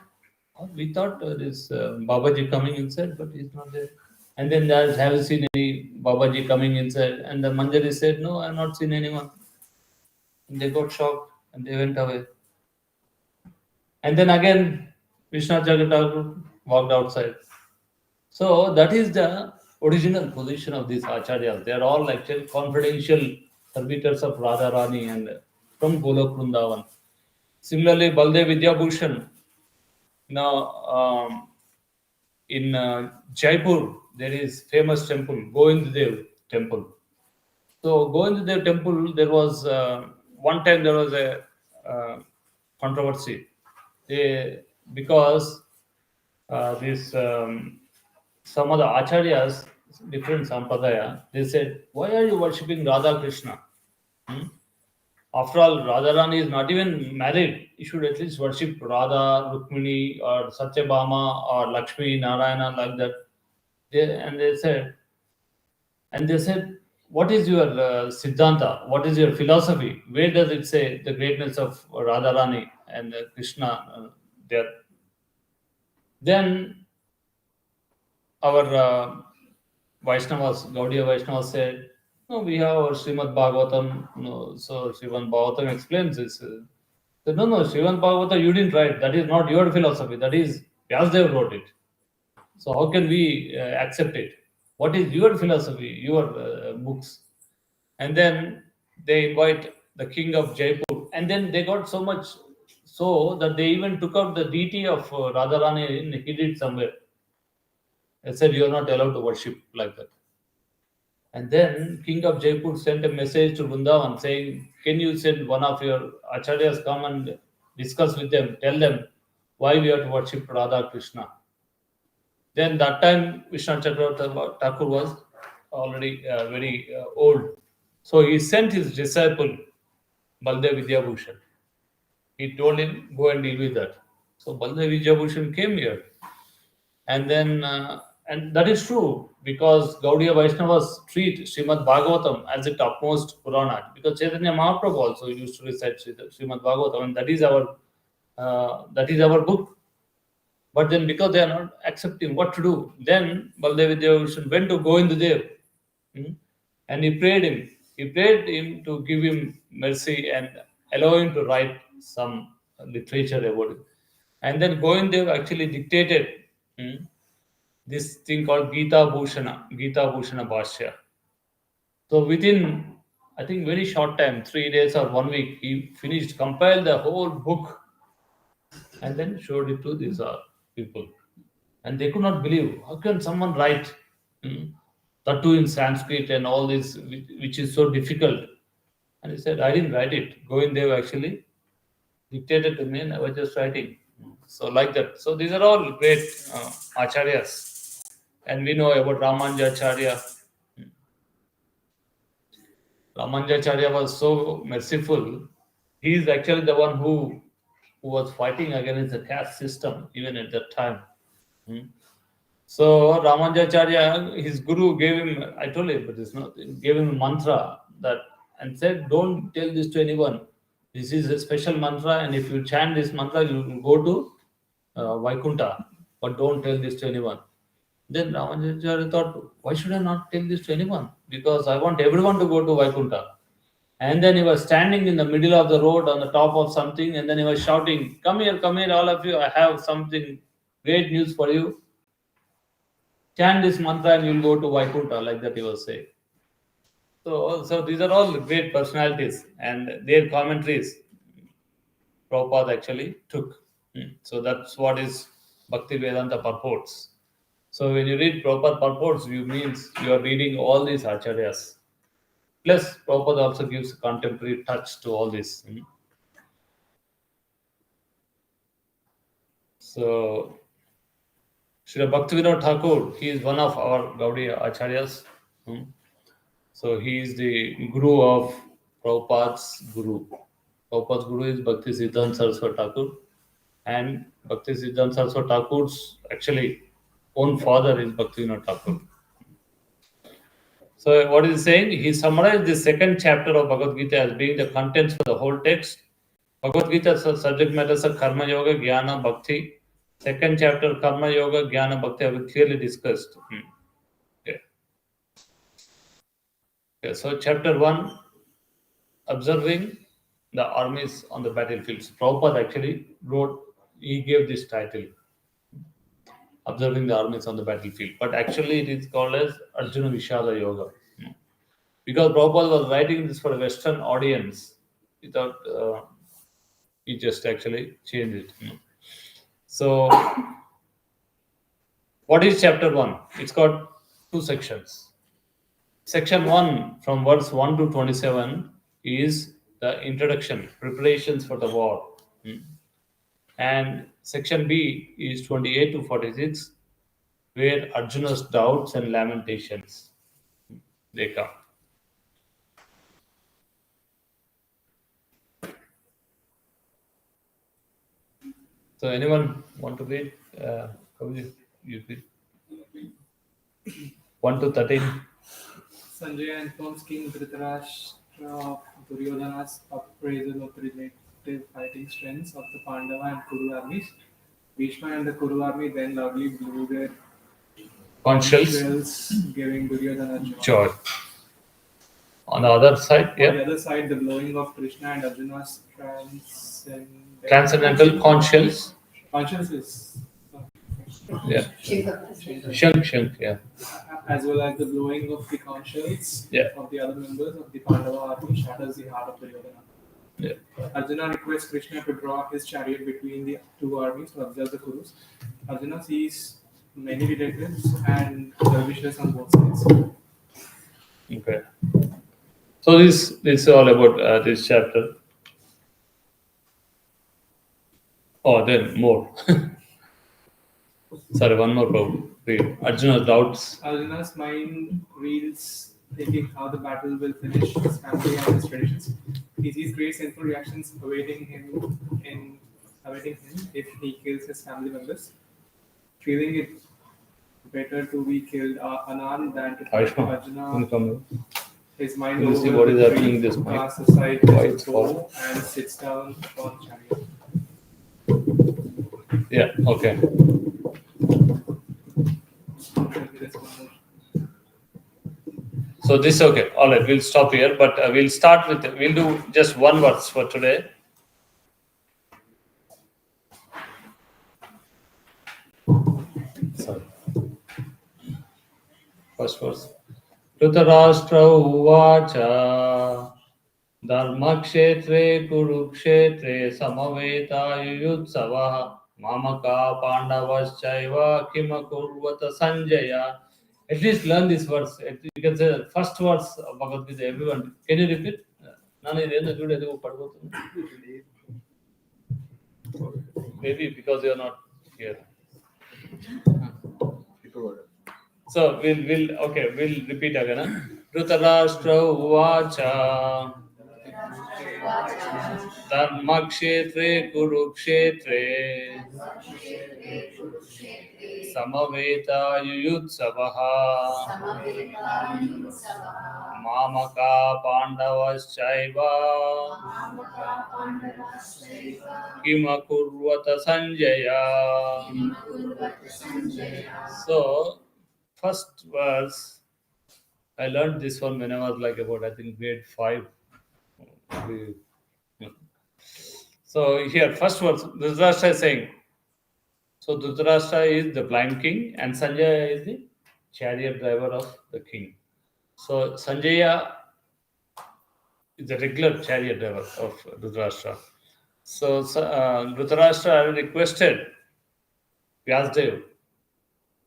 Oh, we thought this Babaji coming inside, but he's not there. And then they asked, have you seen any Babaji coming inside? And the Manjari said, no, I have not seen anyone. And they got shocked and they went away. And then again, Vishwanath Chakravarti Thakur walked outside. So that is the original position of these acharyas. They are all actually confidential servitors of Radharani and from Golok Vrindavan. Similarly, Baldev Vidyabhushan. Now, in Jaipur, there is famous temple, Govindadev temple. So Govindadev temple, there was one time there was a controversy. Because this some of the acharyas, different sampradaya, they said, why are you worshipping Radha Krishna? After all, Radharani is not even married. You should at least worship Radha, Rukmini, or Satyabhama, or Lakshmi, Narayana, like that. They said, what is your Siddhanta? What is your philosophy? Where does it say the greatness of Radharani and Krishna there? Then our Vaishnavas, Gaudiya Vaishnavas said, no, we have our Srimad Bhagavatam. No, so Srimad Bhagavatam explains this. Said, no, Srimad Bhagavata you didn't write. That is not your philosophy. That is Vyasdev wrote it. So how can we accept it? What is your philosophy, your books? And then they invite the king of Jaipur. And then they got so much so that they even took out the deity of Radharani and hid it somewhere. They said, you are not allowed to worship like that. And then King of Jaipur sent a message to Vrindavan saying, can you send one of your acharyas come and discuss with them, tell them why we have to worship Radha Krishna. Then that time Vishnu Chakravarti Thakur was already very old. So he sent his disciple Baldev Vidyabhushan. He told him, go and deal with that. So Baldev Vidyabhushan came here. And then, and that is true because Gaudiya Vaishnavas treat Srimad Bhagavatam as the topmost Purana. Because Chaitanya Mahaprabhu also used to recite Srimad Bhagavatam, and that is our book. But then, because they are not accepting what to do, then Baldev Vidyabhushan went to Govindadev, and he prayed him. He prayed him to give him mercy and allow him to write some literature about it. And then Govindadev actually dictated this thing called Gita Bhushana Bhashya. So within, I think, very short time, 3 days or 1 week, he finished, compiled the whole book, and then showed it to these people. And they could not believe, how can someone write that too in Sanskrit and all this, which is so difficult? And he said, I didn't write it. Govindev actually dictated to me, and I was just writing. So like that. So these are all great acharyas. And we know about Ramanujacharya. Ramanujacharya was so merciful. He is actually the one who was fighting against the caste system even at that time. So Ramanujacharya, his guru gave him, I told him, but it's not, gave him a mantra that and said, don't tell this to anyone. This is a special mantra, and if you chant this mantra, you will go to Vaikunta, but don't tell this to anyone. Then Ramanujacharya thought, why should I not tell this to anyone? Because I want everyone to go to Vaikunta. And then he was standing in the middle of the road on the top of something, and then he was shouting, come here, all of you, I have something great news for you. Chant this mantra and you'll go to Vaikunta, like that he was saying. So these are all great personalities, and their commentaries Prabhupada actually took. So that's what is Bhakti Vedanta purports. So when you read Prabhupada purports, you means you are reading all these acharyas. Plus, Prabhupada also gives a contemporary touch to all this. So, Srila Bhaktivinoda Thakur, he is one of our Gaudiya acharyas. So he is the guru of Prabhupada's guru. Prabhupada's guru is Bhakti Siddhanta Saraswati Thakur, and Bhakti Siddhanta Saraswati Thakur's actually own father is Bhaktivinoda Thakur. So what is he saying? He summarized the second chapter of Bhagavad Gita as being the contents for the whole text. Bhagavad Gita's subject matters are Karma Yoga, Jnana, Bhakti. Second chapter, Karma Yoga, Jnana, Bhakti have been clearly discussed. So chapter 1, observing the armies on the battlefields. Prabhupada actually wrote, he gave this title, observing the armies on the battlefield. But actually it is called as Arjuna Vishada Yoga. Because Prabhupada was writing this for a Western audience, without, he just actually changed it. So, what is chapter 1? It's got 2 sections. Section 1, from verse 1 to 27, is the introduction, preparations for the war. And section B is 28 to 46, where Arjuna's doubts and lamentations, they come. So anyone want to read? How do you read? 1 to 13. Sanjaya informs King Dhritarashtra of Duryodhana's appraisal of the relative fighting strengths of the Pandava and Kuru armies. Bhishma and the Kuru army then loudly blew their conch shells, giving Duryodhana joy. On the other side, On yeah, the other side, the blowing of Krishna and Arjuna's transcendental conscience. conscience is Yeah, shank, yeah, as well as the blowing of the conscience yeah, of the other members of the Pandava army shatters the heart of Duryodhana. yeah. Arjuna requests Krishna to draw his chariot between the two armies to observe the Kurus. Arjuna sees many relatives and dervishes on both sides. Okay. So this is all about this chapter. Oh, then more. Sorry, one more problem. Read. Arjuna's doubts. Arjuna's mind reels, thinking how the battle will finish his family and his traditions. He sees great sinful reactions awaiting him if he kills his family members. Feeling it better to be killed Anand than to fight Aishma, Arjuna. can you come? His mind Can you see over what is the happening in tree, this mic? casts aside Why his it's bow and sits down on chariot. Yeah. Okay. So this okay. All right. We'll stop here, but we'll start with. We'll do just one verse for today. Sorry. First verse. Dhritarashtra uvacha dharmakshetre kurukshetre samaveta mamaka pandavaschaiva kimakurvata sanjaya. At least learn this verse. You can say the first verse of Bhagavad Gita. Everyone, can you repeat? Maybe because you are not here. So we'll repeat again. Dhritarashtra uvacha dharmakshetre kurukshetre samaveta yuyutsavaha mamaka pandavaschaiva kimakurvata sanjaya. So first verse, I learned this one when I was like about I think grade 5. So here first verse, Dhritarashtra is saying. So Dhritarashtra is the blind king and Sanjaya is the chariot driver of the king. So Sanjaya is the regular chariot driver of Dhritarashtra. So Dhritarashtra requested Vyasdev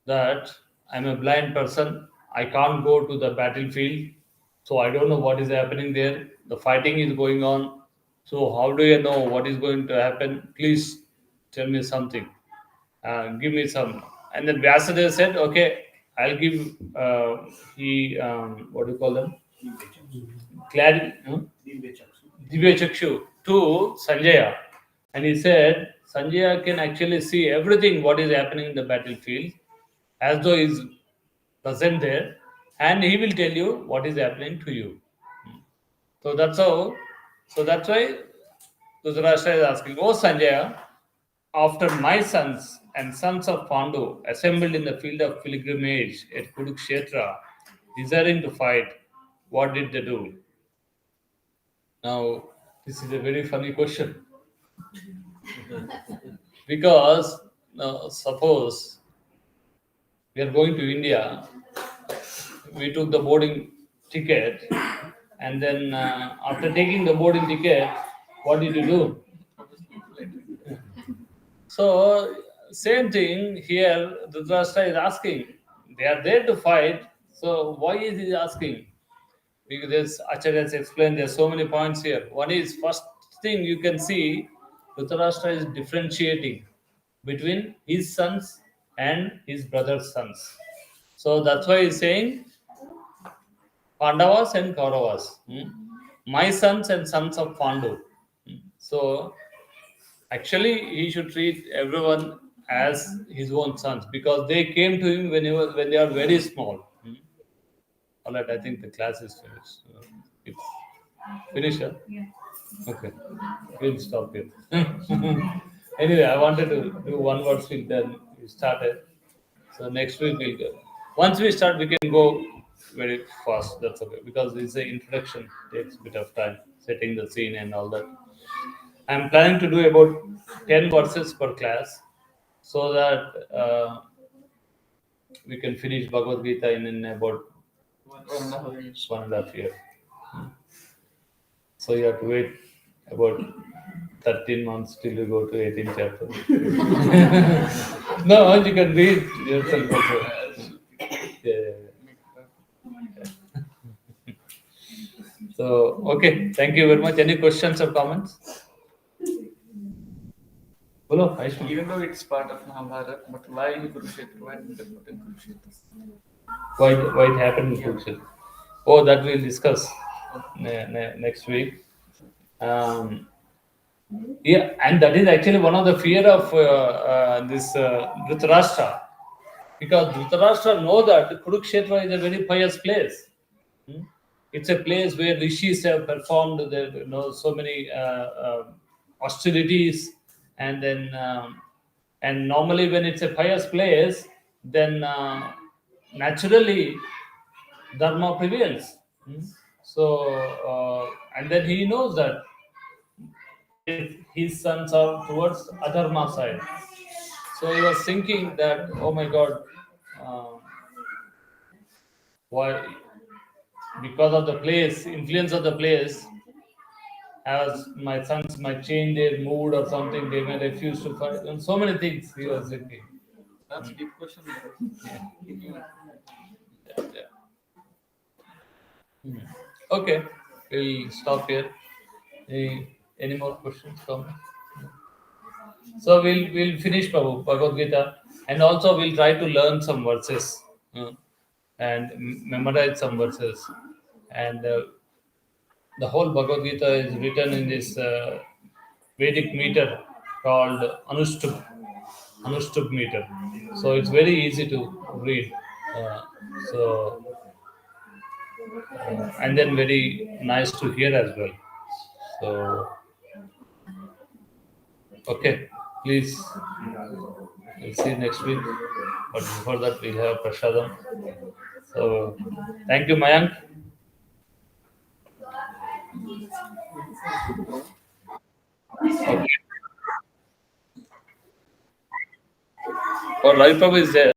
that I'm a blind person. I can't go to the battlefield. So I don't know what is happening there. The fighting is going on. So how do you know what is going to happen? Please tell me something. Give me some. And then Vyasadeva said, okay, I'll give, what do you call them? Clarity, Divya Chakshu to Sanjaya. And he said, Sanjaya can actually see everything what is happening in the battlefield as though he's present there, and he will tell you what is happening to you. So that's how. So that's why Dhritarashtra is asking, "Oh Sanjaya, after my sons and sons of Pandu assembled in the field of pilgrimage at Kurukshetra, desiring to fight, what did they do?" Now, this is a very funny question because suppose we are going to India, we took the boarding ticket, and then after taking the boarding ticket, what did you do? So same thing here. Dhritarashtra is asking. They are there to fight. So why is he asking? Because as Acharya has explained, there are so many points here. One is first thing you can see, Dhritarashtra is differentiating between his sons and his brother's sons. So that's why he's saying Pandavas and Kauravas. My sons and sons of Pandu. So actually, he should treat everyone as his own sons because they came to him when they are very small. All right, I think the class is finished. It's finished, huh? Okay, we'll stop here. Anyway, I wanted to do one word field, then we started. So next week we'll go. Once we start, we can go very fast. That's okay because it's an introduction. Takes a bit of time setting the scene and all that. I'm planning to do about 10 verses per class so that we can finish Bhagavad Gita in about 1.5 years. 1.5 years. So you have to wait about 13 months till you go to 18 chapters. No, you can read yourself also. Yeah. So, okay. Thank you very much. Any questions or comments? Hello, Aishma. Even though it's part of Mahabharata, but why in Kurukshetra? Why did they put in Kurukshetra? Why it happened in Kurukshetra? Oh, that we'll discuss next week. Yeah, and that is actually one of the fear of this Dhritarashtra, because Dhritarashtra know that Kurukshetra is a very pious place. Hmm? It's a place where rishis have performed so many austerities, and then and normally when it's a pious place, then naturally dharma prevails. Hmm? So and then he knows that his sons are towards adharma side. So he was thinking that, oh my God, why? Because of the place, influence of the place, as my sons might change their mood or something, they may refuse to fight, and so many things he was thinking. That's a deep question. Yeah. Okay, we'll stop here. Any more questions? Comments? So we'll finish Bhagavad Gita, and also we'll try to learn some verses and memorize some verses. And the whole Bhagavad Gita is written in this Vedic meter called Anushtup meter. So it's very easy to read. Uh, so and then very nice to hear as well. So okay, please. We'll see you next week. But before that, we'll have Prashadam. So, thank you, Mayank. Okay. Or Ravi Prabhu is there.